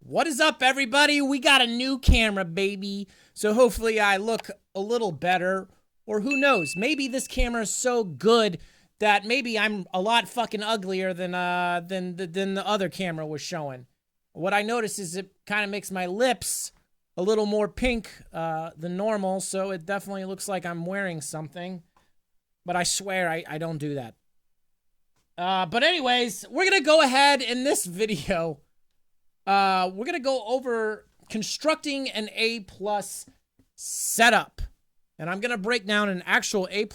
What is up, everybody? We got a new camera, baby. So hopefully I look a little better. Or who knows? Maybe this camera is so good that maybe I'm a lot fucking uglier than the other camera was showing. What I noticed is it kind of makes my lips a little more pink than normal, so it definitely looks like I'm wearing something. But I swear I don't do that. But anyways, we're gonna go ahead in this video. We're gonna go over constructing an A+ setup. And I'm gonna break down an actual A+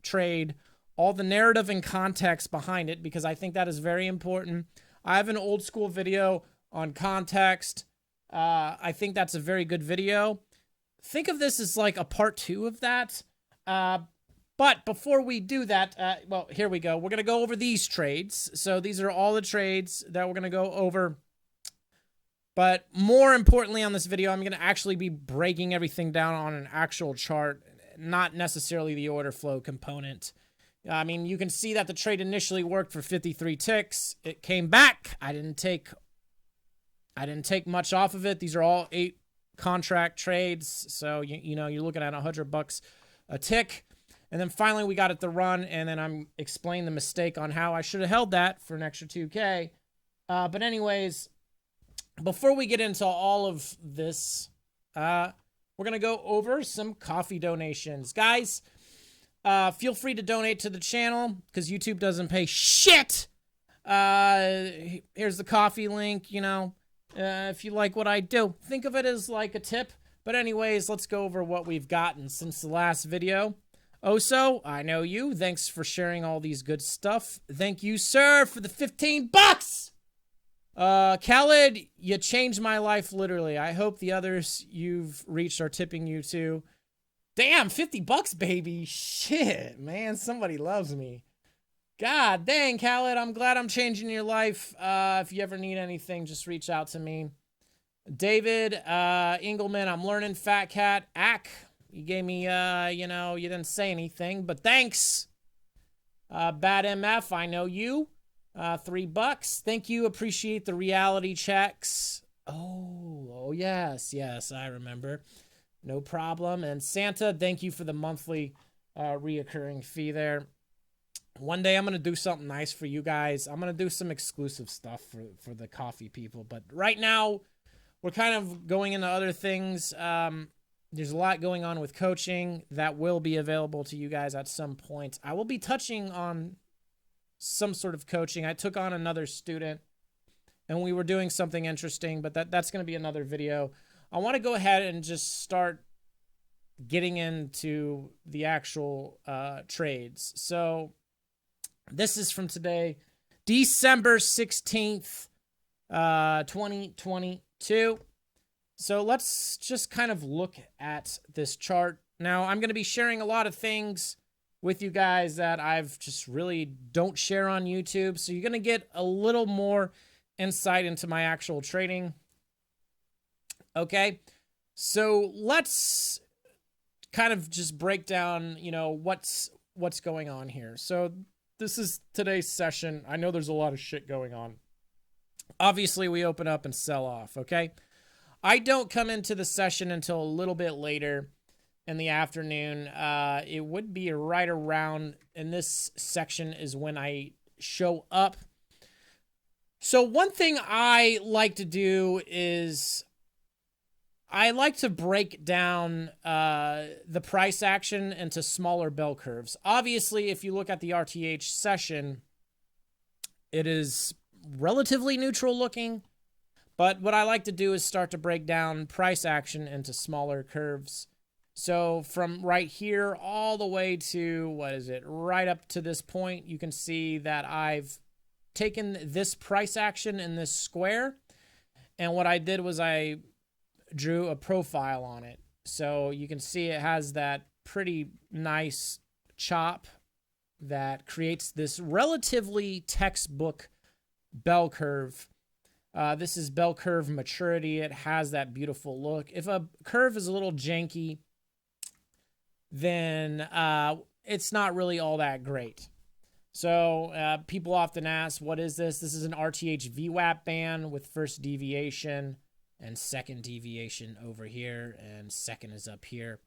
trade, all the narrative and context behind it, because I think that is very important. I have an old school video on context. I think that's a very good video. Think of this as like a part 2 of that. But before we do that, well, here we go. We're gonna go over these trades. So these are all the trades that we're gonna go over. But more importantly on this video, I'm going to actually be breaking everything down on an actual chart, not necessarily the order flow component. I mean, you can see that the trade initially worked for 53 ticks. It came back. I didn't take much off of it. These are all 8 contract trades. So, you know, you're looking at $100 a tick. And then finally we got it to run, and then I'm explaining the mistake on how I should have held that for an extra 2K. But anyways, before we get into all of this, we're going to go over some coffee donations. Guys, feel free to donate to the channel because YouTube doesn't pay shit. Here's the coffee link, you know, if you like what I do. Think of it as like a tip. But anyways, let's go over what we've gotten since the last video. Oso, I know you. Thanks for sharing all these good stuff. Thank you, sir, for the 15 bucks. Khaled, you changed my life, literally. I hope the others you've reached are tipping you too. Damn, 50 bucks, baby. Shit, man, somebody loves me. God dang, Khaled, I'm glad I'm changing your life. If you ever need anything, just reach out to me. David, Engelman, I'm learning. Fat Cat, Ack, you gave me, you know, you didn't say anything, but thanks. Bad MF, I know you. $3. Thank you. Appreciate the reality checks. Oh, yes, I remember. No problem. And Santa, thank you for the monthly reoccurring fee there. One day I'm going to do something nice for you guys. I'm going to do some exclusive stuff for the coffee people. But right now, we're kind of going into other things. There's a lot going on with coaching that will be available to you guys at some point. I will be touching on some sort of coaching. I took on another student and we were doing something interesting, but that's going to be another video. I want to go ahead and just start getting into the actual trades. So this is from today, December 16th, 2022. So let's just kind of look at this chart. Now I'm going to be sharing a lot of things with you guys that I've just really don't share on YouTube. So you're going to get a little more insight into my actual trading. Okay. So let's kind of just break down, you know, what's going on here. So this is today's session. I know there's a lot of shit going on. Obviously we open up and sell off. Okay. I don't come into the session until a little bit later in the afternoon. It would be right around in this section is when I show up. So one thing I like to do is I like to break down the price action into smaller bell curves. Obviously, if you look at the RTH session, it is relatively neutral looking. But what I like to do is start to break down price action into smaller curves. So from right here all the way to, what is it, right up to this point, you can see that I've taken this price action in this square. And what I did was I drew a profile on it. So you can see it has that pretty nice chop that creates this relatively textbook bell curve. This is bell curve maturity. It has that beautiful look. If a curve is a little janky, then it's not really all that great. So people often ask, what is this? This is an RTH VWAP band with first deviation and second deviation over here, and second is up here.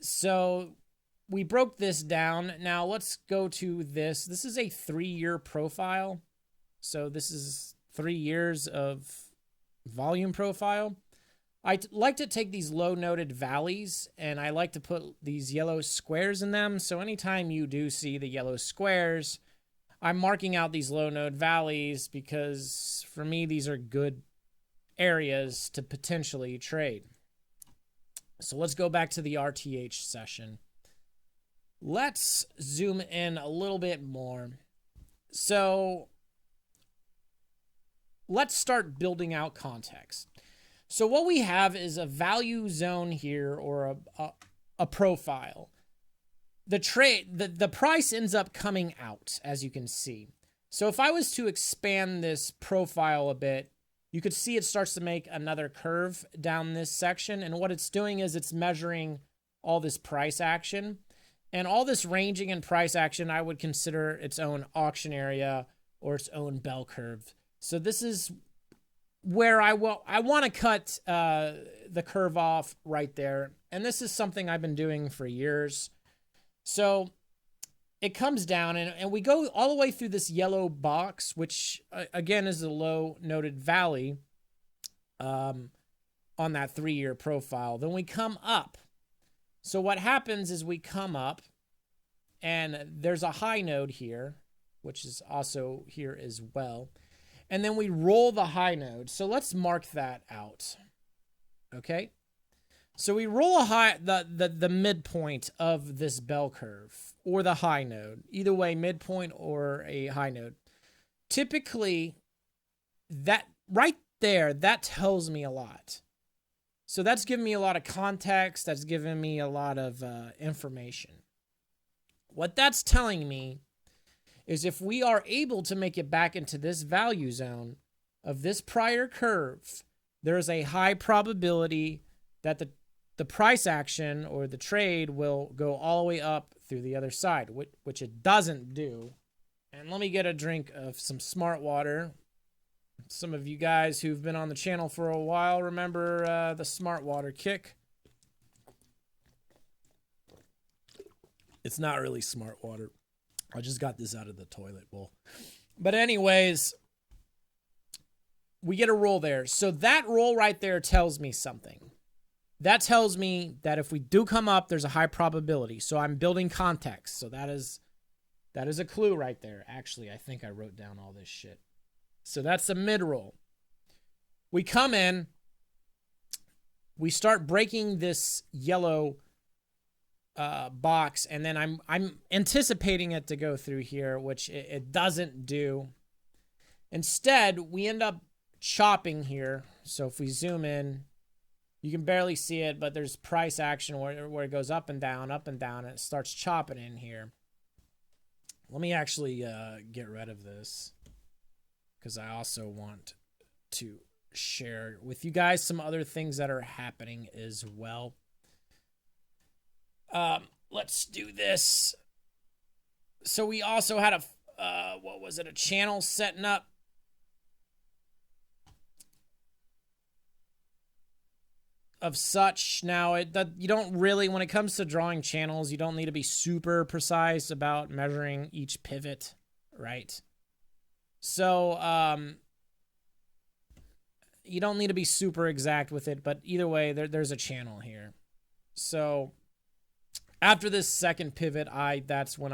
So we broke this down. Now let's go to this. This is a 3-year profile. So this is 3 years of volume profile. I like to take these low noted valleys and I like to put these yellow squares in them. So anytime you do see the yellow squares, I'm marking out these low node valleys because for me, these are good areas to potentially trade. So let's go back to the RTH session. Let's zoom in a little bit more. So let's start building out context. So what we have is a value zone here, or a profile. The price ends up coming out, as you can see. So if I was to expand this profile a bit, you could see it starts to make another curve down this section. And what it's doing is it's measuring all this price action. And all this ranging and price action, I would consider its own auction area or its own bell curve. So this is where I want to cut the curve off right there. And this is something I've been doing for years. So it comes down and we go all the way through this yellow box, which again is a low noted valley on that 3-year profile. Then we come up. So what happens is we come up and there's a high node here, which is also here as well. And then we roll the high node. So let's mark that out. Okay. So we roll the midpoint of this bell curve or the high node. Either way, midpoint or a high node. Typically, that right there, that tells me a lot. So that's giving me a lot of context. That's giving me a lot of information. What that's telling me is if we are able to make it back into this value zone of this prior curve, there is a high probability that the price action or the trade will go all the way up through the other side, which it doesn't do. And let me get a drink of some smart water. Some of you guys who've been on the channel for a while remember the smart water kick. It's not really smart water. I just got this out of the toilet bowl. But anyways, we get a roll there. So that roll right there tells me something. That tells me that if we do come up, there's a high probability. So I'm building context. So that is a clue right there. Actually, I think I wrote down all this shit. So that's a mid roll. We come in, we start breaking this yellow box, and then I'm anticipating it to go through here, which it doesn't do. Instead, we end up chopping here. So if we zoom in, you can barely see it, but there's price action where it goes up and down, and it starts chopping in here. Let me actually get rid of this because I also want to share with you guys some other things that are happening as well. Let's do this. So we also had a channel setting up. Of such. Now, you don't really, when it comes to drawing channels, you don't need to be super precise about measuring each pivot, right? So, you don't need to be super exact with it, but either way, there's a channel here. So, after this second pivot, that's when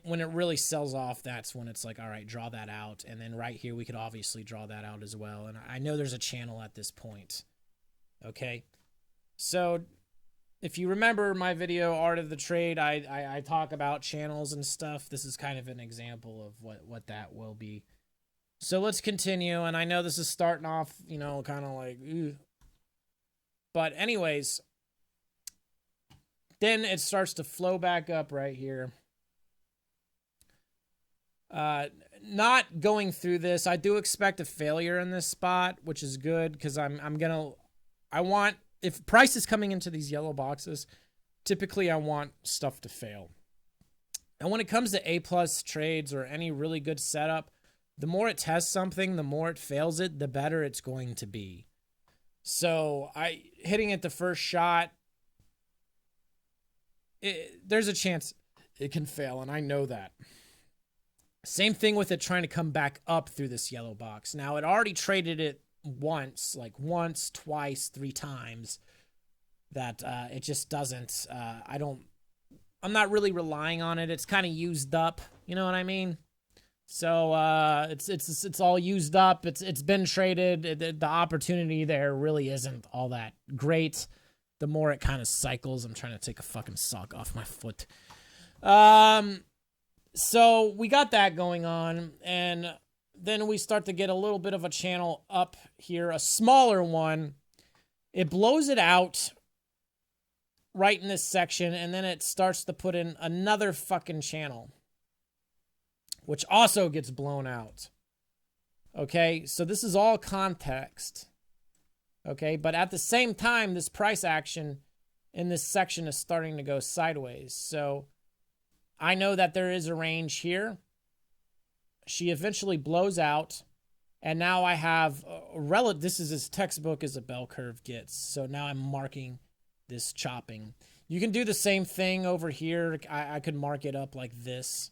when it really sells off, that's when it's like, all right, draw that out. And then right here, we could obviously draw that out as well. And I know there's a channel at this point. Okay. So if you remember my video, Art of the Trade, I talk about channels and stuff. This is kind of an example of what that will be. So let's continue. And I know this is starting off, kind of like, ew. But anyways, then it starts to flow back up right here. Not going through this. I do expect a failure in this spot, which is good because if price is coming into these yellow boxes, typically I want stuff to fail. And when it comes to A plus trades or any really good setup, the more it tests something, the more it fails it, the better it's going to be. So hitting it the first shot, there's a chance it can fail, and I know that. Same thing with it trying to come back up through this yellow box. Now, it already traded it once, twice, 3 times, that it just doesn't. I'm not really relying on it. It's kind of used up. You know what I mean? So it's all used up. It's been traded. The opportunity there really isn't all that great. The more it kind of cycles, I'm trying to take a fucking sock off my foot. So we got that going on, and then we start to get a little bit of a channel up here, a smaller one. It blows it out right in this section, and then it starts to put in another fucking channel, which also gets blown out. Okay, so this is all context. Okay, but at the same time, this price action in this section is starting to go sideways. So I know that there is a range here. She eventually blows out, and now I have this is as textbook as a bell curve gets. So now I'm marking this chopping. You can do the same thing over here. I could mark it up like this.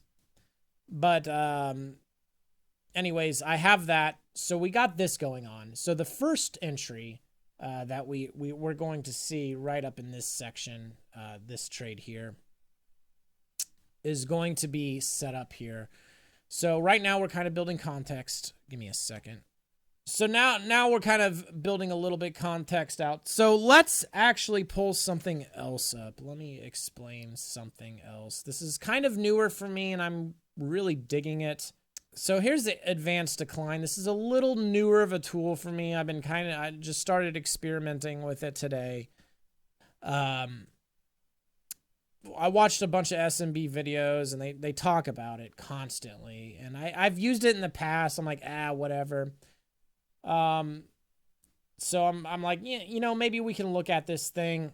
But anyways, I have that. So we got this going on. So the first entry that we're going to see right up in this section, this trade here, is going to be set up here. So right now we're kind of building context. Give me a second. So now we're kind of building a little bit context out. So let's actually pull something else up. Let me explain something else. This is kind of newer for me, and I'm really digging it. So here's the advanced decline. This is a little newer of a tool for me. I just started experimenting with it today. I watched a bunch of SMB videos, and they talk about it constantly. And I've used it in the past. I'm like, whatever. So I'm like, yeah, you know, maybe we can look at this thing.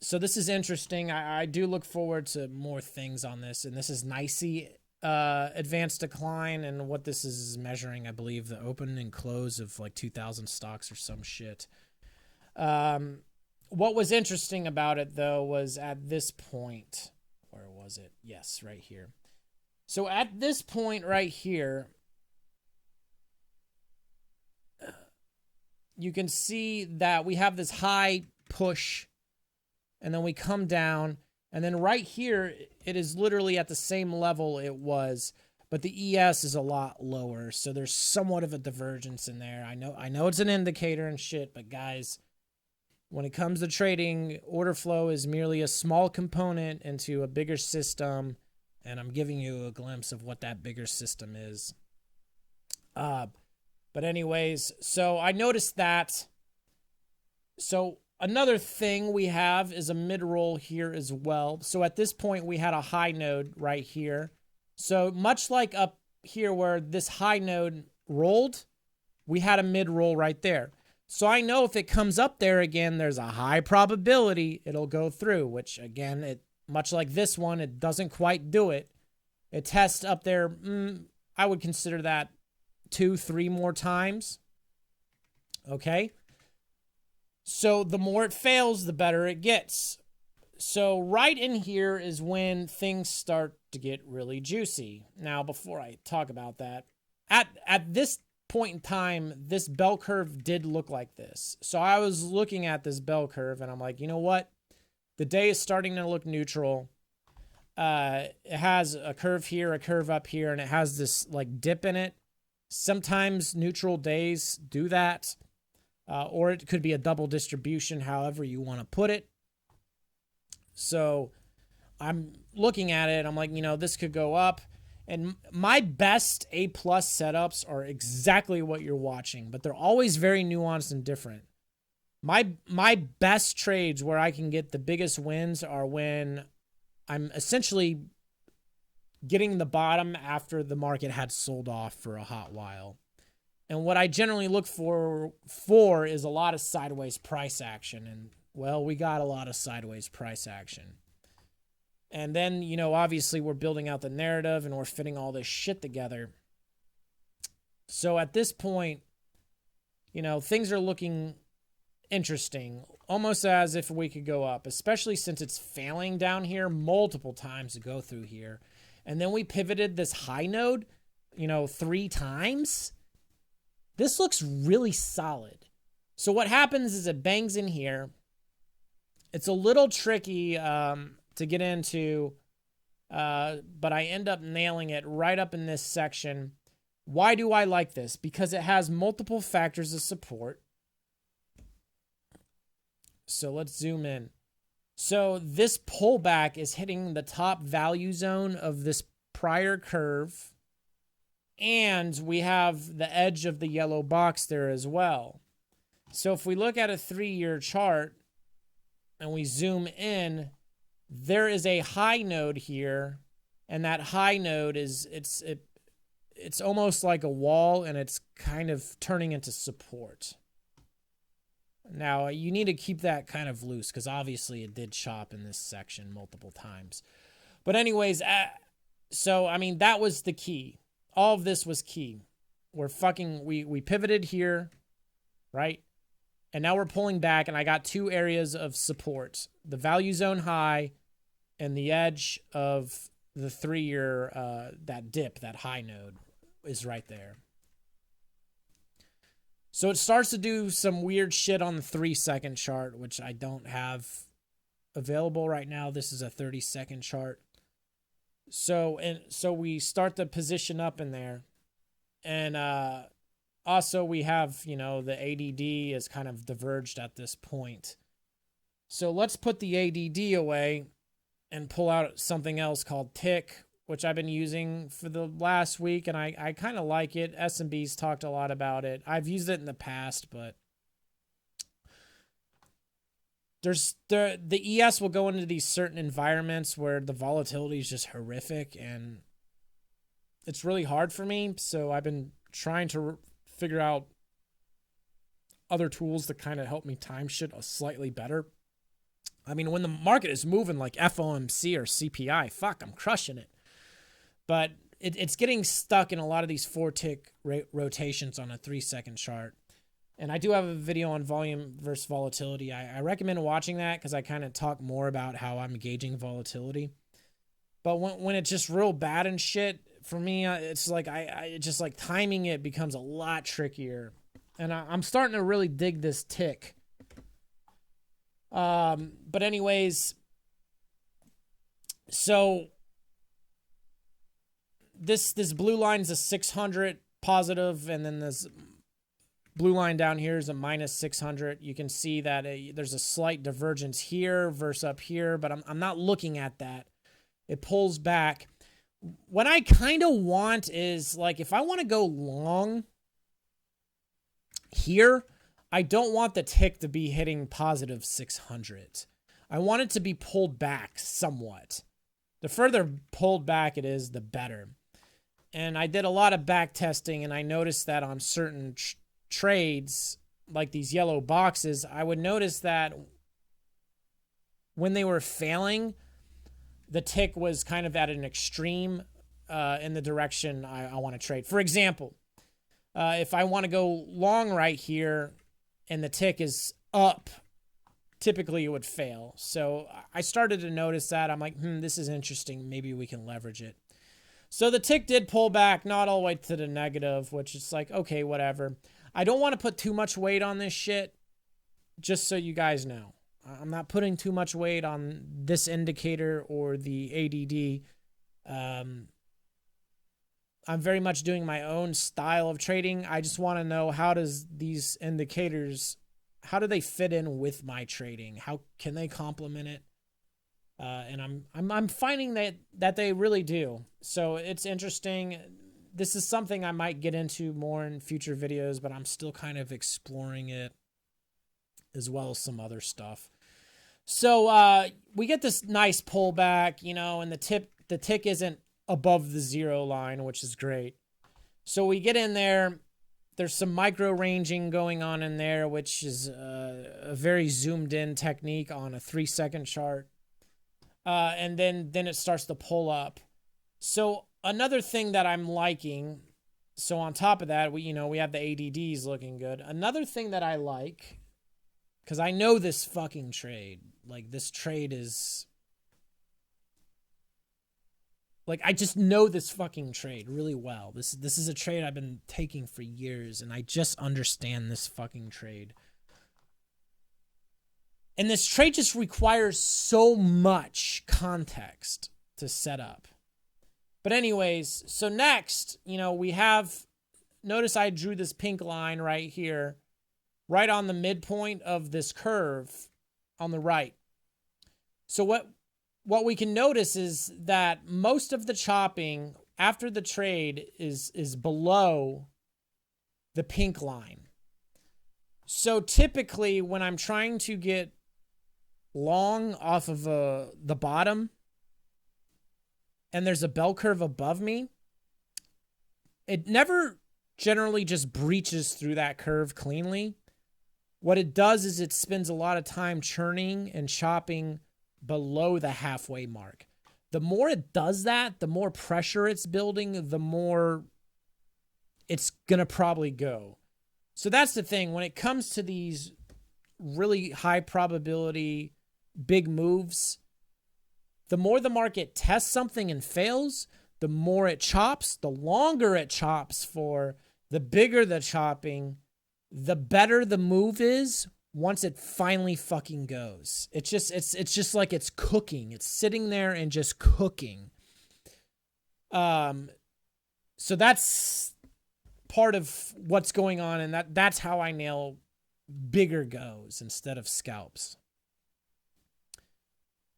So this is interesting. I do look forward to more things on this. And this is NICE advanced decline. And what this is measuring, I believe, the open and close of like 2,000 stocks or some shit. What was interesting about it, though, was at this point, where was it? Yes, right here. So at this point right here, you can see that we have this high push, and then we come down, and then right here, it is literally at the same level it was, but the ES is a lot lower, so there's somewhat of a divergence in there. I know it's an indicator and shit, but guys, when it comes to trading, order flow is merely a small component into a bigger system, and I'm giving you a glimpse of what that bigger system is. But anyways, so I noticed that. So another thing we have is a mid-roll here as well. So at this point, we had a high node right here. So much like up here where this high node rolled, we had a mid-roll right there. So I know if it comes up there again, there's a high probability it'll go through, which again, much like this one, it doesn't quite do it. It tests up there. I would consider that 2-3 more times. Okay. So the more it fails, the better it gets. So right in here is when things start to get really juicy. Now, before I talk about that, at this point in time, this bell curve did look like this. So I was looking at this bell curve, and I'm like, you know what? The day is starting to look neutral. It has a curve here, a curve up here, and it has this like dip in it. Sometimes neutral days do that, or it could be a double distribution, however you want to put it. So I'm looking at it. I'm like, you know, this could go up. And my best A+ setups are exactly what you're watching, but they're always very nuanced and different. My best trades where I can get the biggest wins are when I'm essentially getting the bottom after the market had sold off for a hot while. And what I generally look for is a lot of sideways price action. And, well, we got a lot of sideways price action. And then, you know, obviously we're building out the narrative and we're fitting all this shit together. So at this point, you know, things are looking interesting, almost as if we could go up, especially since it's failing down here multiple times to go through here. And then we pivoted this high node, you know, 3 times. This looks really solid. So what happens is it bangs in here. It's a little tricky to get into, but I end up nailing it right up in this section. Why do I like this? Because it has multiple factors of support. So let's zoom in. So this pullback is hitting the top value zone of this prior curve. And we have the edge of the yellow box there as well. So if we look at a 3-year chart and we zoom in, there is a high node here. And that high node is, it's almost like a wall, and it's kind of turning into support. Now, you need to keep that kind of loose because obviously it did chop in this section multiple times. But anyways, so, I mean, that was the key. All of this was key. We pivoted here, right? And now we're pulling back, and I got 2 areas of support. The value zone high and the edge of the 3-year, that dip, that high node is right there. So it starts to do some weird shit on the 3-second chart, which I don't have available right now. This is a 30-second chart. So we start to position up in there. And also we have, you know, the ADD is kind of diverged at this point. So let's put the ADD away and pull out something else called tick, which I've been using for the last week, and I kind of like it. S&B's talked a lot about it. I've used it in the past, but there's the ES will go into these certain environments where the volatility is just horrific, and it's really hard for me. So I've been trying to figure out other tools to kind of help me time shit slightly better. I mean, when the market is moving like FOMC or CPI, fuck, I'm crushing it. But it's getting stuck in a lot of these 4-tick rotations on a 3-second chart. And I do have a video on volume versus volatility. I recommend watching that because I kind of talk more about how I'm gauging volatility. But when it's just real bad and shit, for me, it's like I just like timing it becomes a lot trickier. And I'm starting to really dig this tick. But anyways, so this blue line is a 600 positive, and then this blue line down here is a minus 600. You can see that there's a slight divergence here versus up here, but I'm not looking at that. It pulls back. What I kind of want is, like, if I want to go long here, I don't want the tick to be hitting positive 600. I want it to be pulled back somewhat. The further pulled back it is, the better. And I did a lot of back testing, and I noticed that on certain trades, like these yellow boxes, I would notice that when they were failing, the tick was kind of at an extreme in the direction I want to trade. For example, if I want to go long right here and the tick is up, typically it would fail. So I started to notice that. I'm like, this is interesting. Maybe we can leverage it. So the tick did pull back, not all the way to the negative, which is like, okay, whatever. I don't want to put too much weight on this shit, just so you guys know. I'm not putting too much weight on this indicator or the ADD. I'm very much doing my own style of trading. I just want to know, how does these indicators, how do they fit in with my trading? How can they complement it? And I'm finding that they really do. So it's interesting. This is something I might get into more in future videos, but I'm still kind of exploring it, as well as some other stuff. So we get this nice pullback, you know, and the tick isn't above the 0 line, which is great. So we get in there. There's some micro ranging going on in there, which is a very zoomed in technique on a 3-second chart. and then it starts to pull up. So another thing that I'm liking, so on top of that, we have the ADDs looking good. Another thing that I like, because I know this fucking trade, like this trade is, like I just know this fucking trade really well. This is a trade I've been taking for years, and I just understand this fucking trade. And this trade just requires so much context to set up. But anyways, so next, we have, notice I drew this pink line right here, right on the midpoint of this curve on the right. So what we can notice is that most of the chopping after the trade is below the pink line. So typically when I'm trying to get long off of the bottom, and there's a bell curve above me, it never generally just breaches through that curve cleanly. What it does is it spends a lot of time churning and chopping below the halfway mark. The more it does that, the more pressure it's building, the more it's going to probably go. So that's the thing. When it comes to these really high probability big moves, the more the market tests something and fails, the more it chops, the longer it chops for, the bigger the chopping, the better the move is once it finally fucking goes. It's just like it's cooking. It's sitting there and just cooking. So that's part of what's going on, and that's how I nail bigger goes instead of scalps.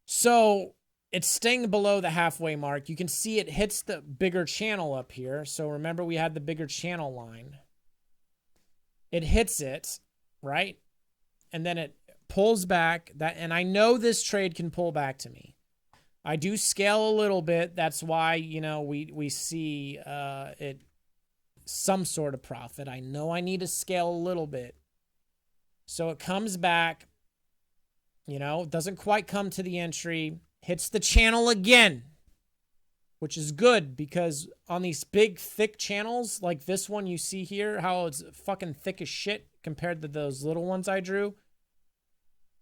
So it's staying below the halfway mark. You can see it hits the bigger channel up here. So remember we had the bigger channel line. It hits it, right? And then it pulls back. And I know this trade can pull back to me. I do scale a little bit. That's why, we see it some sort of profit. I know I need to scale a little bit. So it comes back, doesn't quite come to the entry, hits the channel again, which is good because on these big, thick channels like this one you see here, how it's fucking thick as shit compared to those little ones I drew.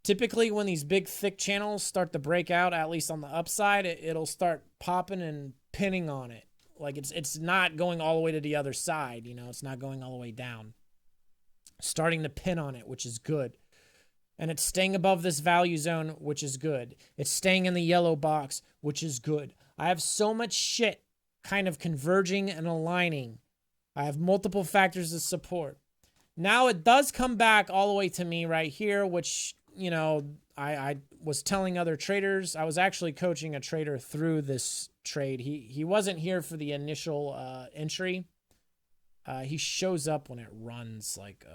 Typically, when these big, thick channels start to break out, at least on the upside, it'll start popping and pinning on it. Like it's not going all the way to the other side, it's not going all the way down. Starting to pin on it, which is good. And it's staying above this value zone, which is good. It's staying in the yellow box, which is good. I have so much shit kind of converging and aligning. I have multiple factors of support. Now it does come back all the way to me right here, which, I was telling other traders. I was actually coaching a trader through this trade. He wasn't here for the initial entry. He shows up when it runs like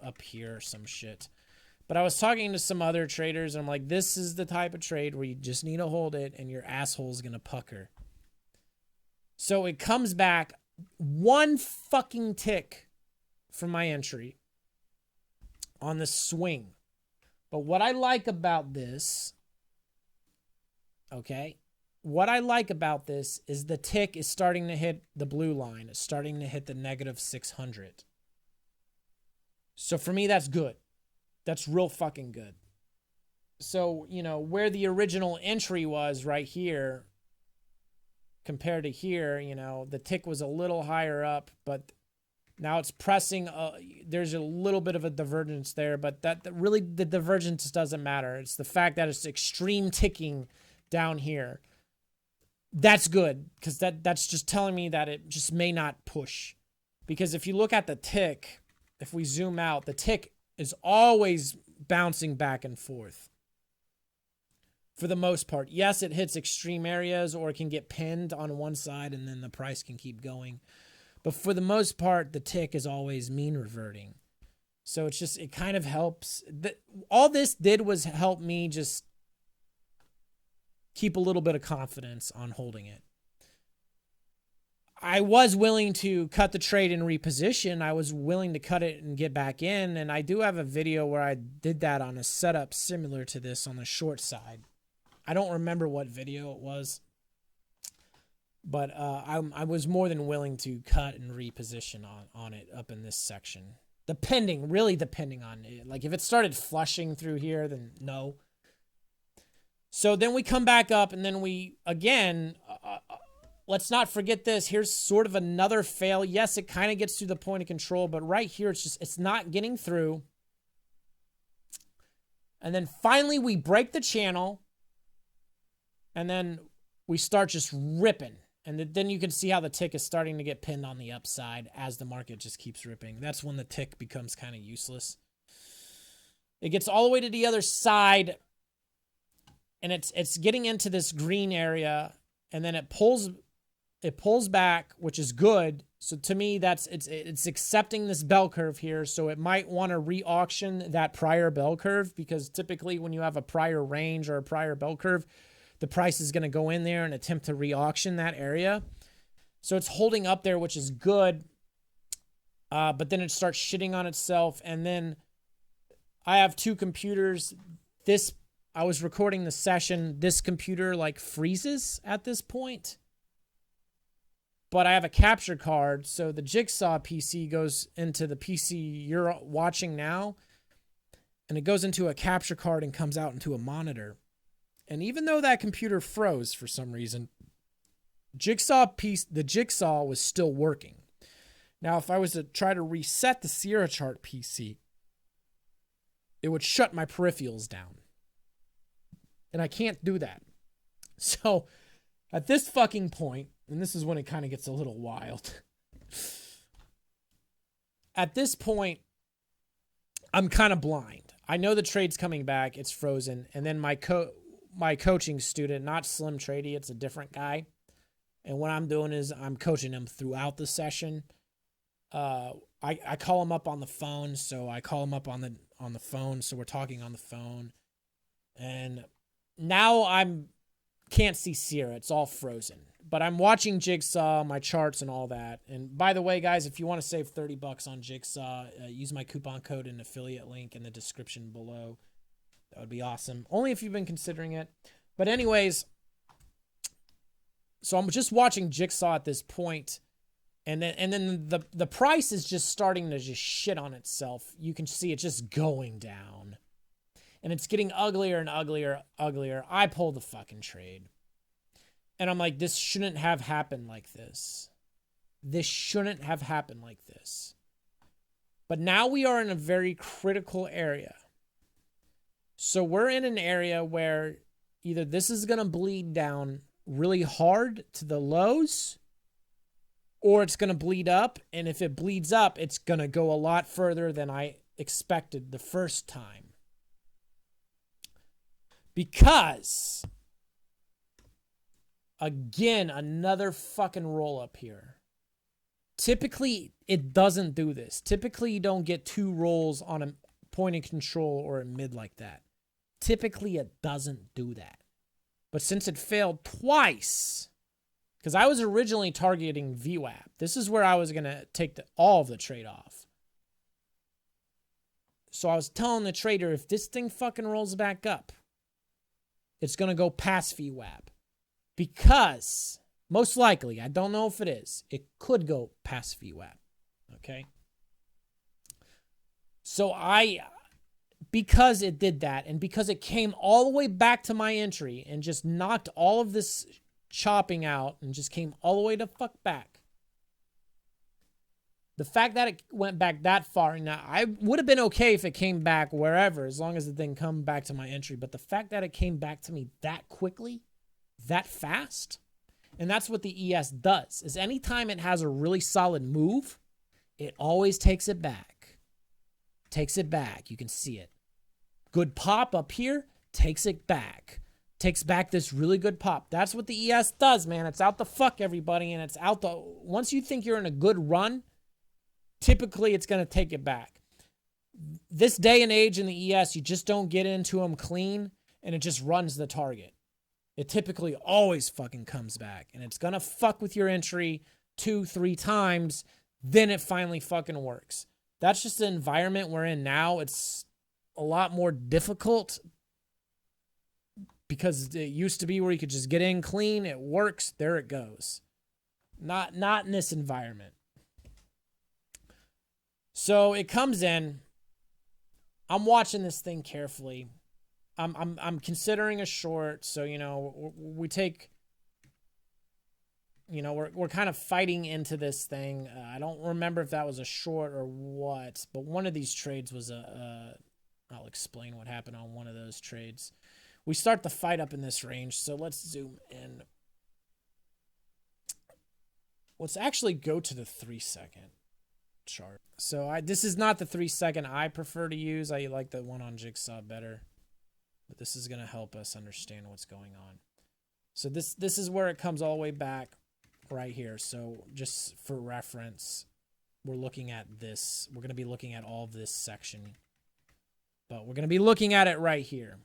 up here or some shit. But I was talking to some other traders, and I'm like, this is the type of trade where you just need to hold it and your asshole's gonna pucker. So it comes back one fucking tick from my entry on the swing. But what I like about this, what I like about this is the tick is starting to hit the blue line. It's starting to hit the negative 600. So for me, that's good. That's real fucking good. So, where the original entry was right here compared to here, the tick was a little higher up, but now it's pressing. There's a little bit of a divergence there, but that really the divergence doesn't matter. It's the fact that it's extreme ticking down here. That's good because that's just telling me that it just may not push. Because if you look at the tick, if we zoom out, the tick is always bouncing back and forth. For the most part. Yes, it hits extreme areas or it can get pinned on one side and then the price can keep going. But for the most part, the tick is always mean reverting. So it kind of helps. All this did was help me just keep a little bit of confidence on holding it. I was willing to cut the trade and reposition. I was willing to cut it and get back in. And I do have a video where I did that on a setup similar to this on the short side. I don't remember what video it was, but I was more than willing to cut and reposition on it up in this section. Really depending on it. Like if it started flushing through here, then no. So then we come back up and then we, again, let's not forget this. Here's sort of another fail. Yes, it kind of gets to the point of control, but right here, it's not getting through. And then finally we break the channel and then we start just ripping. And then you can see how the tick is starting to get pinned on the upside as the market just keeps ripping. That's when the tick becomes kind of useless. It gets all the way to the other side, and it's getting into this green area, and then it pulls back, which is good. So to me, it's accepting this bell curve here. So it might want to re-auction that prior bell curve, because typically when you have a prior range or a prior bell curve, the price is going to go in there and attempt to re-auction that area. So it's holding up there, which is good. But then it starts shitting on itself. And then I have two computers. I was recording the session. This computer like freezes at this point. But I have a capture card. So the Jigsaw PC goes into the PC you're watching now. And it goes into a capture card and comes out into a monitor. And even though that computer froze for some reason, the Jigsaw was still working. Now, if I was to try to reset the Sierra Chart PC, it would shut my peripherals down. And I can't do that. So, at this fucking point, and this is when it kind of gets a little wild. At this point, I'm kind of blind. I know the trade's coming back. It's frozen. And then my coaching student, not Slim Trady, it's a different guy. And what I'm doing is I'm coaching him throughout the session. I call him up on the phone, so I call him up on the phone, so we're talking on the phone. And now can't see Sierra. It's all frozen. But I'm watching Jigsaw, my charts and all that. And by the way, guys, if you want to save $30 on Jigsaw, use my coupon code and affiliate link in the description below. That would be awesome. Only if you've been considering it. But anyways, so I'm just watching Jigsaw at this point, and then the price is just starting to just shit on itself. You can see it just going down. And it's getting uglier and uglier. I pull the fucking trade. And I'm like, this shouldn't have happened like this. This shouldn't have happened like this. But now we are in a very critical area. So we're in an area where either this is going to bleed down really hard to the lows, or it's going to bleed up. And if it bleeds up, it's going to go a lot further than I expected the first time. Because, again, another fucking roll up here. Typically, it doesn't do this. Typically, you don't get two rolls on a point of control or a mid like that. Typically, it doesn't do that. But since it failed twice, because I was originally targeting VWAP. This is where I was going to take all of the trade off. So I was telling the trader, if this thing fucking rolls back up, it's going to go past VWAP. Because, most likely, I don't know if it is, it could go past VWAP. Okay? So because it did that, and because it came all the way back to my entry and just knocked all of this chopping out and just came all the way to fuck back. The fact that it went back that far, now I would have been okay if it came back wherever, as long as it didn't come back to my entry. But the fact that it came back to me that quickly, that fast, and that's what the ES does, is anytime it has a really solid move, it always takes it back. Takes it back. You can see it. Good pop up here, takes it back. Takes back this really good pop. That's what the ES does, man. It's out to fuck everybody, and it's out to, once you think you're in a good run, typically it's going to take it back. This day and age in the ES, you just don't get into them clean, and it just runs the target. It typically always fucking comes back, and it's going to fuck with your entry 2-3 times, then it finally fucking works. That's just the environment we're in now. It's a lot more difficult because it used to be where you could just get in clean, it works, there it goes. Not in this environment. So it comes in. I'm watching this thing carefully. I'm considering a short, so we take, we're kind of fighting into this thing. I don't remember if that was a short or what, but one of these trades was I'll explain what happened on one of those trades. We start the fight up in this range, so let's zoom in. Let's actually go to the 3-second chart. So this is not the 3-second I prefer to use. I like the one on Jigsaw better. But this is going to help us understand what's going on. So this is where it comes all the way back right here. So just for reference, we're looking at this. We're going to be looking at all of this section. But we're going to be looking at it right here.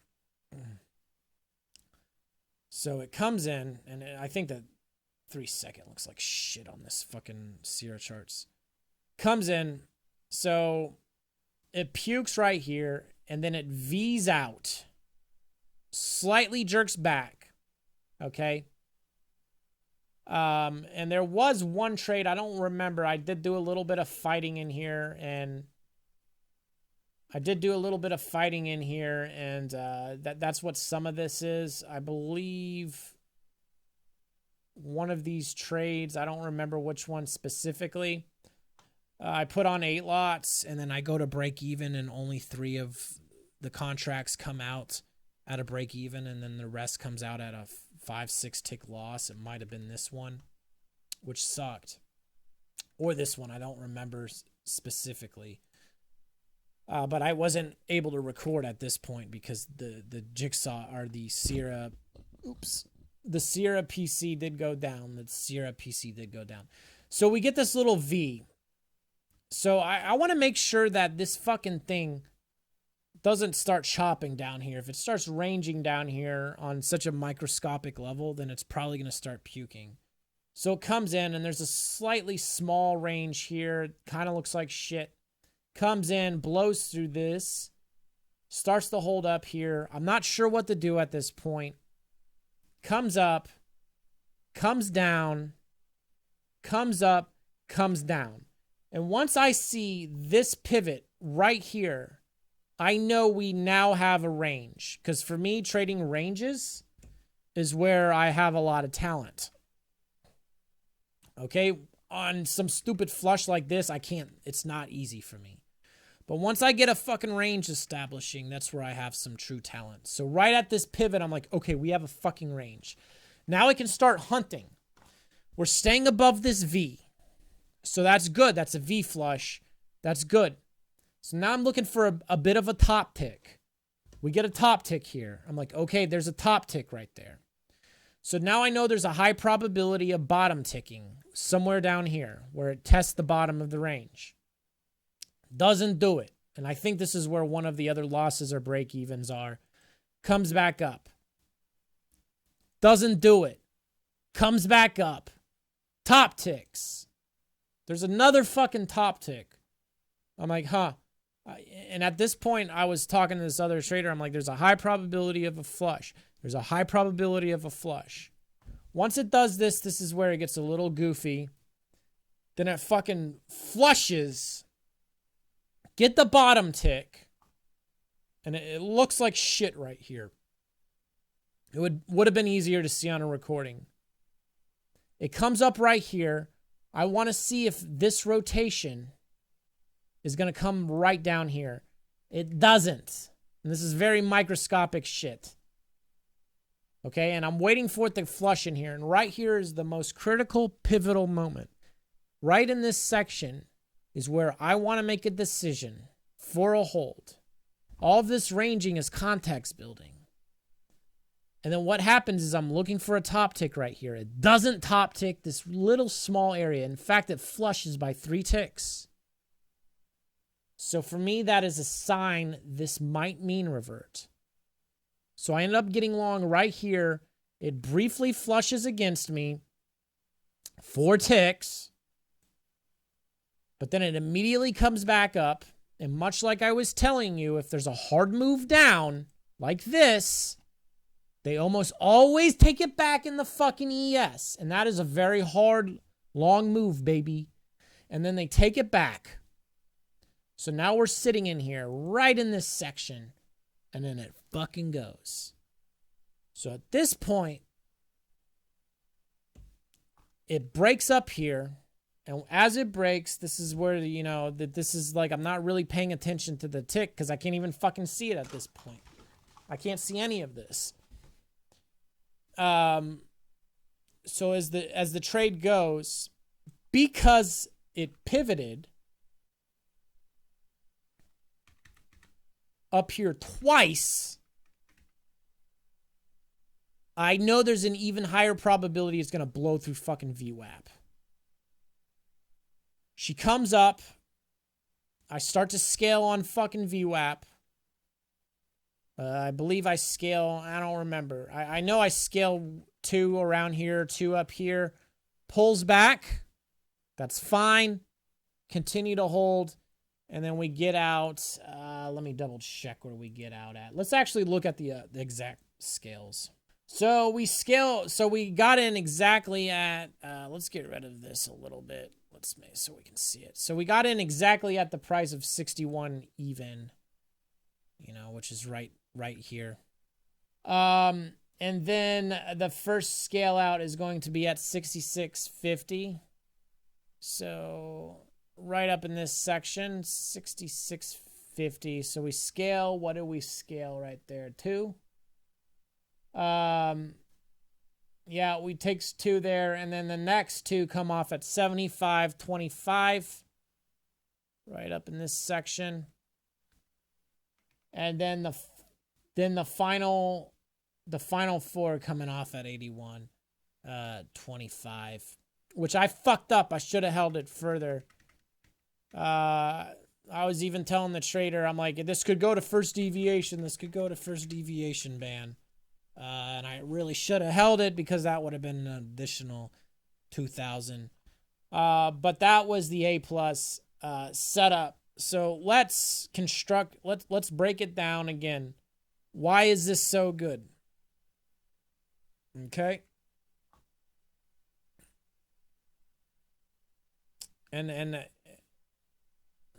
So it comes in, and I think that 3-second looks like shit on this fucking Sierra charts. Comes in, so it pukes right here, and then it V's out. Slightly jerks back. Okay? And there was one trade, I don't remember. I did do a little bit of fighting in here, and that's what some of this is. I believe one of these trades, I don't remember which one specifically. I put on 8 lots, and then I go to break even, and only 3 of the contracts come out at a break even, and then the rest comes out at a 5-6 tick loss. It might have been this one, which sucked. Or this one, I don't remember specifically. But I wasn't able to record at this point because the Jigsaw, or the Sierra, the Sierra PC did go down. So we get this little V. So I want to make sure that this fucking thing doesn't start chopping down here. If it starts ranging down here on such a microscopic level, then it's probably going to start puking. So it comes in, and there's a slightly small range here. It kind of looks like shit. Comes in, blows through this, starts to hold up here. I'm not sure what to do at this point. Comes up, comes down, comes up, comes down. And once I see this pivot right here, I know we now have a range. Because for me, trading ranges is where I have a lot of talent. Okay? On some stupid flush like this, I can't. It's not easy for me. But once I get a fucking range establishing, that's where I have some true talent. So right at this pivot, I'm like, okay, we have a fucking range. Now I can start hunting. We're staying above this V. So that's good. That's a V flush. That's good. So now I'm looking for a bit of a top tick. We get a top tick here. I'm like, okay, there's a top tick right there. So now I know there's a high probability of bottom ticking somewhere down here where it tests the bottom of the range. Doesn't do it. And I think this is where one of the other losses or break-evens are. Comes back up. Doesn't do it. Comes back up. Top ticks. There's another fucking top tick. I'm like, huh. And at this point, I was talking to this other trader. I'm like, there's a high probability of a flush. There's a high probability of a flush. Once it does this, this is where it gets a little goofy. Then it fucking flushes. Get the bottom tick. And it looks like shit right here. It would have been easier to see on a recording. It comes up right here. I want to see if this rotation is going to come right down here. It doesn't. And this is very microscopic shit. Okay, and I'm waiting for it to flush in here. And right here is the most critical, pivotal moment. Right in this section is where I want to make a decision for a hold. All of this ranging is context building. And then what happens is I'm looking for a top tick right here. It doesn't top tick this little small area. In fact, it flushes by 3 ticks. So for me, that is a sign this might mean revert. So I ended up getting long right here. It briefly flushes against me. 4 ticks. But then it immediately comes back up. And much like I was telling you, if there's a hard move down, like this, They almost always take it back in the fucking ES. And that is a very hard, long move, baby. And then they take it back. So now we're sitting in here, right in this section. And then it fucking goes. So at this point, it breaks up here. And as it breaks, this is where, you know, that this is like, I'm not really paying attention to the tick because I can't even fucking see it at this point. I can't see any of this. So as the trade goes, because it pivoted up here twice, I know there's an even higher probability it's going to blow through fucking VWAP. She comes up. I start to scale on fucking VWAP. I believe I scale, I don't remember. I know I scale 2 around here, 2 up here. Pulls back. That's fine. Continue to hold. And then we get out. Let me double check where we get out at. Let's actually look at the exact scales. So we got in exactly at, let's get rid of this a little bit. Let's make so we can see it. So we got in exactly at the price of 61 even, you know, which is right here. And then the first scale out is going to be at 66.50. So right up in this section, 66.50. So we scale, what do we scale right there? 2. Yeah, we takes 2 there, and then the next 2 come off at 75.25. Right up in this section. And then the final 4 coming off at 81.25, which I fucked up. I should have held it further. I was even telling the trader, I'm like, this could go to first deviation. This could go to first deviation ban. And I really should have held it because that would have been an additional 2,000. But that was the A+ setup. So let's break it down again. Why is this so good? Okay. And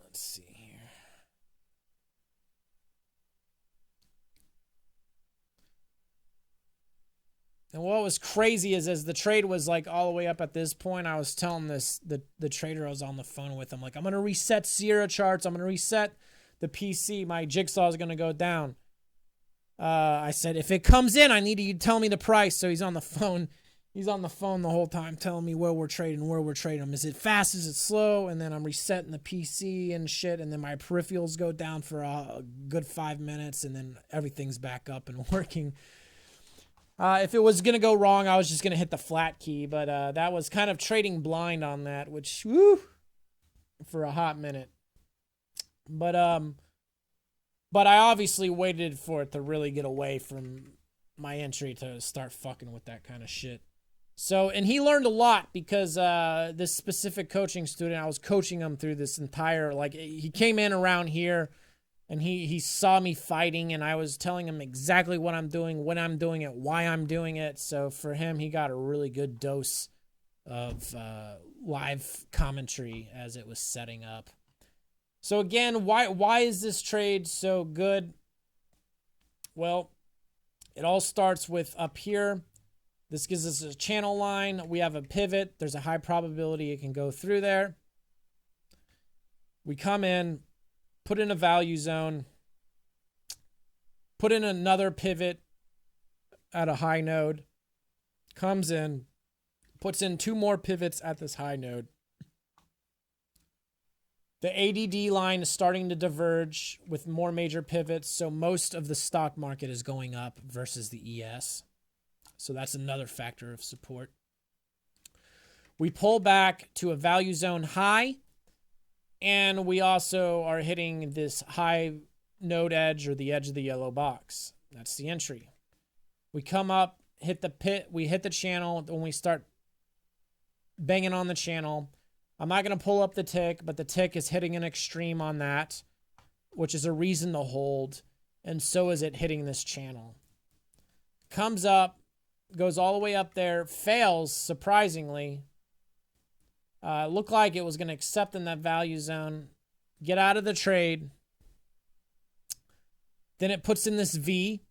let's see here. And what was crazy is as the trade was like all the way up at this point, I was telling the trader I was on the phone with, I'm like, I'm going to reset Sierra charts. I'm going to reset the PC. My jigsaw is going to go down. I said, if it comes in, I need you to tell me the price. So he's on the phone. He's on the phone the whole time telling me where we're trading. Is it fast? Is it slow? And then I'm resetting the PC and shit. And then my peripherals go down for a good 5 minutes. And then everything's back up and working. If it was going to go wrong, I was just going to hit the flat key. But that was kind of trading blind on that, which, woo, for a hot minute. But I obviously waited for it to really get away from my entry to start fucking with that kind of shit. So, and he learned a lot because this specific coaching student, I was coaching him through this entire, like, he came in around here. And he saw me fighting, and I was telling him exactly what I'm doing, when I'm doing it, why I'm doing it. So for him, he got a really good dose of live commentary as it was setting up. So again, why is this trade so good? Well, it all starts with up here. This gives us a channel line. We have a pivot. There's a high probability it can go through there. We come in. Put in a value zone, put in another pivot at a high node, comes in, puts in 2 more pivots at this high node. The ADD line is starting to diverge with more major pivots, so most of the stock market is going up versus the ES. So that's another factor of support. We pull back to a value zone high. And we also are hitting this high node edge or the edge of the yellow box. That's the entry. We come up, hit the pit, we hit the channel. When we start banging on the channel, I'm not going to pull up the tick, but the tick is hitting an extreme on that, which is a reason to hold. And so is it hitting this channel. comes up, goes all the way up there, fails, surprisingly. Looked like it was going to accept in that value zone, get out of the trade. Then it puts in this V,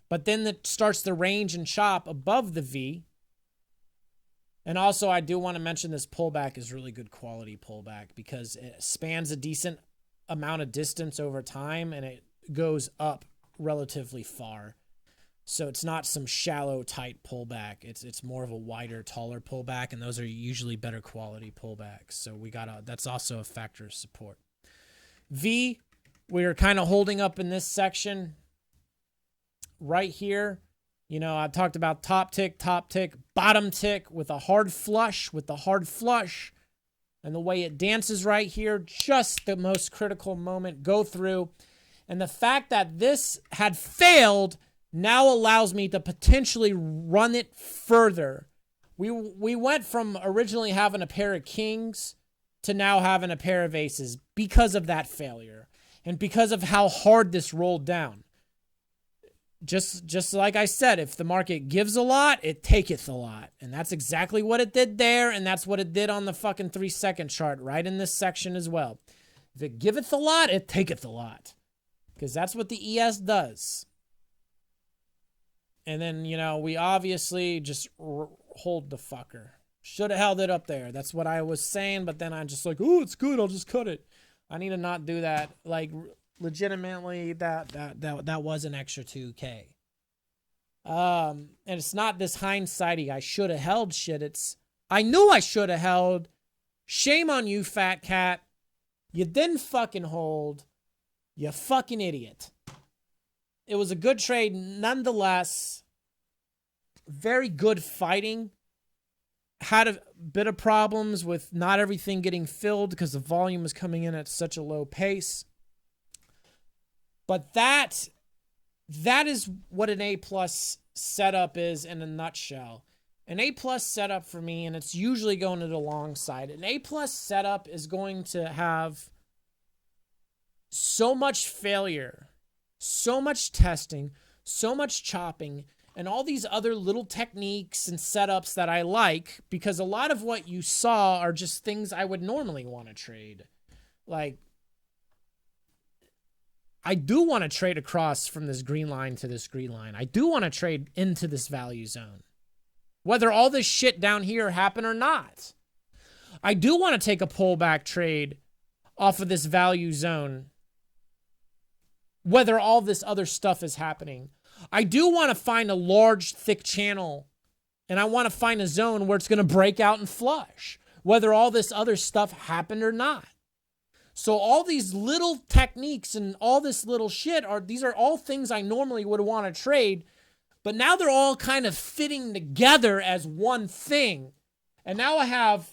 but then it starts the range and chop above the V. And also, I do want to mention this pullback is really good quality pullback because it spans a decent amount of distance over time and it goes up relatively far. So it's not some shallow, tight pullback. It's more of a wider, taller pullback, and those are usually better quality pullbacks. So that's also a factor of support. V, we're kind of holding up in this section right here. You know, I talked about top tick, bottom tick with a hard flush, and the way it dances right here, just the most critical moment, go through. And the fact that this had failed now allows me to potentially run it further. We went from originally having a pair of kings to now having a pair of aces because of that failure and because of how hard this rolled down. Just like I said, if the market gives a lot, it taketh a lot. And that's exactly what it did there, and that's what it did on the fucking 3-second chart right in this section as well. If it giveth a lot, it taketh a lot. Because that's what the ES does. And then, you know, we obviously just hold the fucker. Should have held it up there. That's what I was saying, but then I'm just like, oh, it's good, I'll just cut it. I need to not do that. Like, legitimately, that was an extra 2K. And it's not this hindsighty, I should have held shit. It's, I knew I should have held. Shame on you, fat cat. You didn't fucking hold. You fucking idiot. It was a good trade nonetheless. Very good fighting. Had a bit of problems with not everything getting filled because the volume was coming in at such a low pace. But that is what an A-plus setup is in a nutshell. An A-plus setup for me, and it's usually going to the long side. An A-plus setup is going to have so much failure, so much testing, so much chopping, and all these other little techniques and setups that I like, because a lot of what you saw are just things I would normally want to trade. Like, I do want to trade across from this green line to this green line. I do want to trade into this value zone, whether all this shit down here happen or not. I do want to take a pullback trade off of this value zone, whether all this other stuff is happening. I do want to find a large, thick channel, and I want to find a zone where it's going to break out and flush, whether all this other stuff happened or not. So all these little techniques and all this little shit these are all things I normally would want to trade, but now they're all kind of fitting together as one thing. And now I have,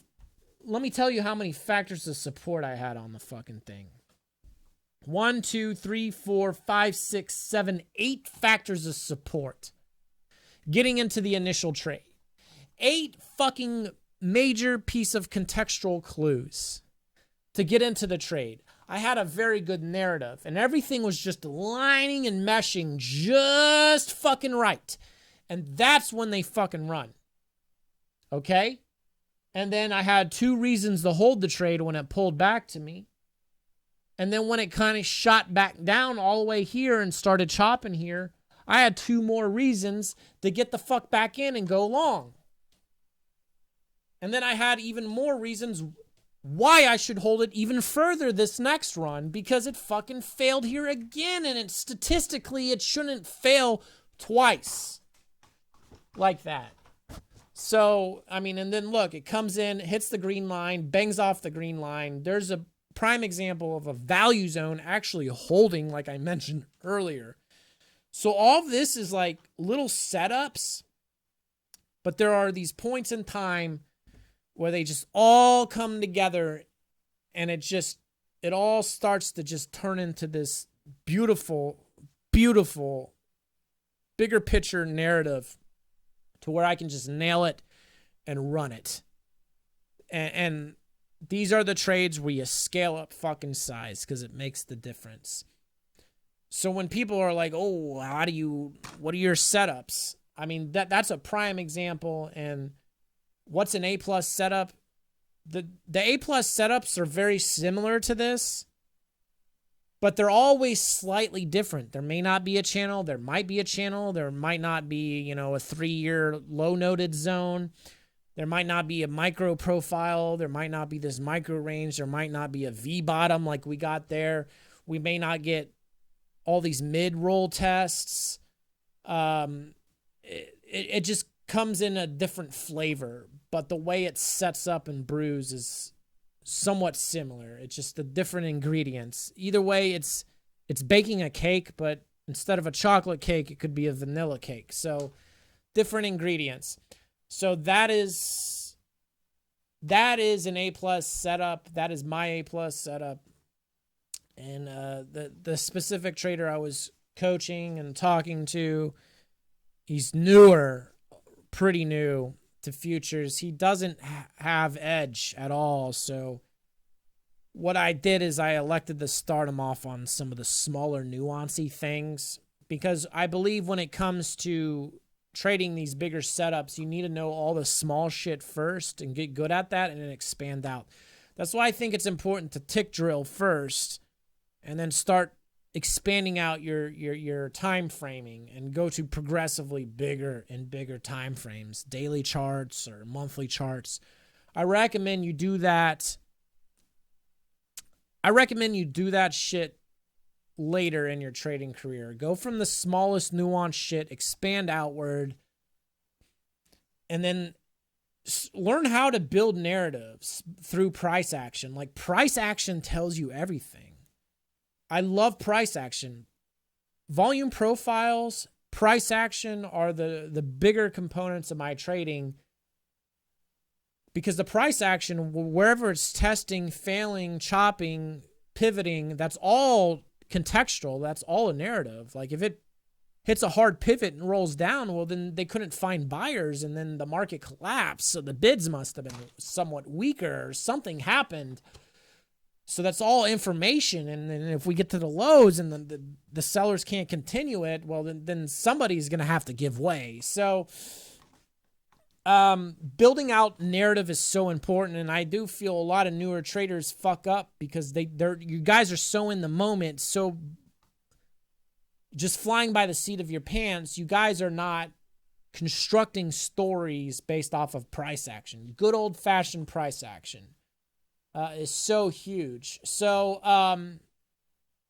let me tell you how many factors of support I had on the fucking thing. 1, 2, 3, 4, 5, 6, 7, 8 factors of support getting into the initial trade. 8 fucking major piece of contextual clues to get into the trade. I had a very good narrative, and everything was just aligning and meshing just fucking right. And that's when they fucking run. Okay? And then I had 2 reasons to hold the trade when it pulled back to me. And then when it kind of shot back down all the way here and started chopping here, I had 2 more reasons to get the fuck back in and go long. And then I had even more reasons why I should hold it even further this next run, because it fucking failed here again, and statistically it shouldn't fail twice like that. So, I mean, and then look, it comes in, hits the green line, bangs off the green line. There's a prime example of a value zone actually holding, like I mentioned earlier. So all of this is like little setups, but there are these points in time where they just all come together, and it all starts to just turn into this beautiful, beautiful, bigger picture narrative to where I can just nail it and run it. And these are the trades where you scale up fucking size because it makes the difference. So when people are like, oh, what are your setups? I mean, that's a prime example. And what's an A plus setup? The A plus setups are very similar to this, but they're always slightly different. There may not be a channel. There might be a channel. There might not be, a 3-year low noted zone. There might not be a micro profile. There might not be this micro range. There might not be a V bottom like we got there. We may not get all these mid roll tests. It just comes in a different flavor, but the way it sets up and brews is somewhat similar. It's just the different ingredients. Either way, it's baking a cake, but instead of a chocolate cake, it could be a vanilla cake. So different ingredients. So that is an A plus setup. That is my A plus setup. And the specific trader I was coaching and talking to, he's newer, pretty new to futures. He doesn't have edge at all. So what I did is I elected to start him off on some of the smaller nuancy things, because I believe when it comes to trading these bigger setups, you need to know all the small shit first and get good at that and then expand out. That's why I think it's important to tick drill first and then start expanding out your time framing and go to progressively bigger and bigger time frames, daily charts or monthly charts. I recommend you do that. I recommend you do that shit later in your trading career. Go from the smallest nuanced shit, expand outward, and then learn how to build narratives through price action. Like, price action tells you everything. I love price action. Volume profiles, price action are the bigger components of my trading, because the price action, wherever it's testing, failing, chopping, pivoting, that's all contextual. That's all a narrative. Like, if it hits a hard pivot and rolls down, well, then they couldn't find buyers and then the market collapsed. So the bids must have been somewhat weaker or something happened. So that's all information. And then if we get to the lows and the sellers can't continue it, well, then somebody's going to have to give way. So building out narrative is so important. And I do feel a lot of newer traders fuck up because you guys are so in the moment, so just flying by the seat of your pants. You guys are not constructing stories based off of price action. Good old fashioned price action is so huge. So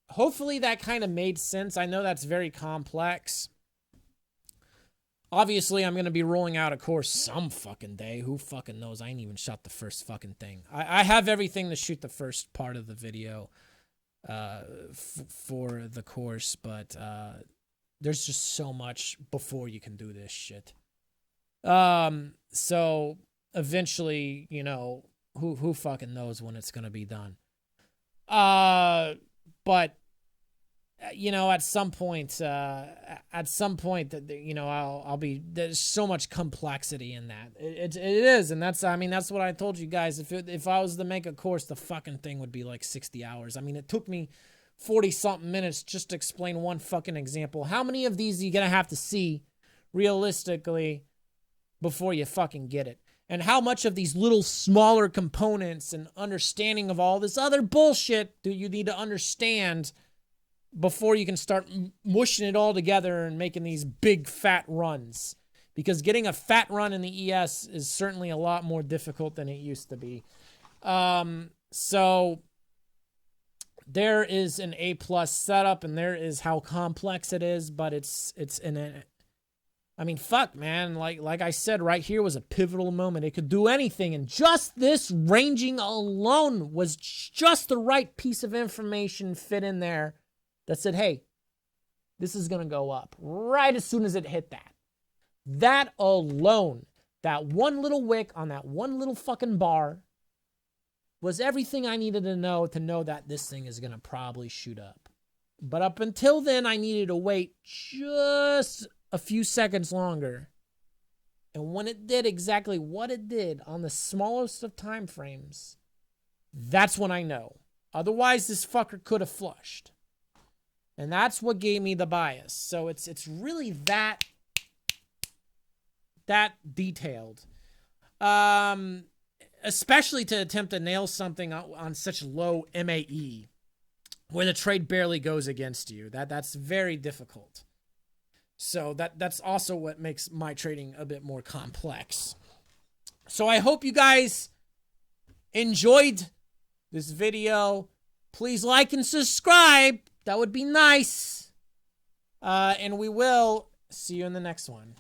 hopefully that kind of made sense. I know that's very complex. Obviously, I'm going to be rolling out a course some fucking day. Who fucking knows? I ain't even shot the first fucking thing. I have everything to shoot the first part of the video for the course, but there's just so much before you can do this shit. So eventually, who fucking knows when it's going to be done. But at some point, I'll be, there's so much complexity in that. It is. And that's what I told you guys. If I was to make a course, the fucking thing would be like 60 hours. I mean, it took me 40 something minutes just to explain one fucking example. How many of these are you going to have to see realistically before you fucking get it? And how much of these little smaller components and understanding of all this other bullshit do you need to understand before you can start mushing it all together and making these big fat runs? Because getting a fat run in the ES is certainly a lot more difficult than it used to be. So there is an A plus setup, and there is how complex it is, but fuck, man. Like I said, right here was a pivotal moment. It could do anything, and just this ranging alone was just the right piece of information fit in there that said, hey, this is going to go up right as soon as it hit that. That alone, that one little wick on that one little fucking bar, was everything I needed to know that this thing is going to probably shoot up. But up until then, I needed to wait just a few seconds longer. And when it did exactly what it did on the smallest of time frames, that's when I know. Otherwise, this fucker could have flushed. And that's what gave me the bias. So it's really that detailed. Especially to attempt to nail something on such low MAE, where the trade barely goes against you. That's very difficult. So that's also what makes my trading a bit more complex. So I hope you guys enjoyed this video. Please like and subscribe. That would be nice. And we will see you in the next one.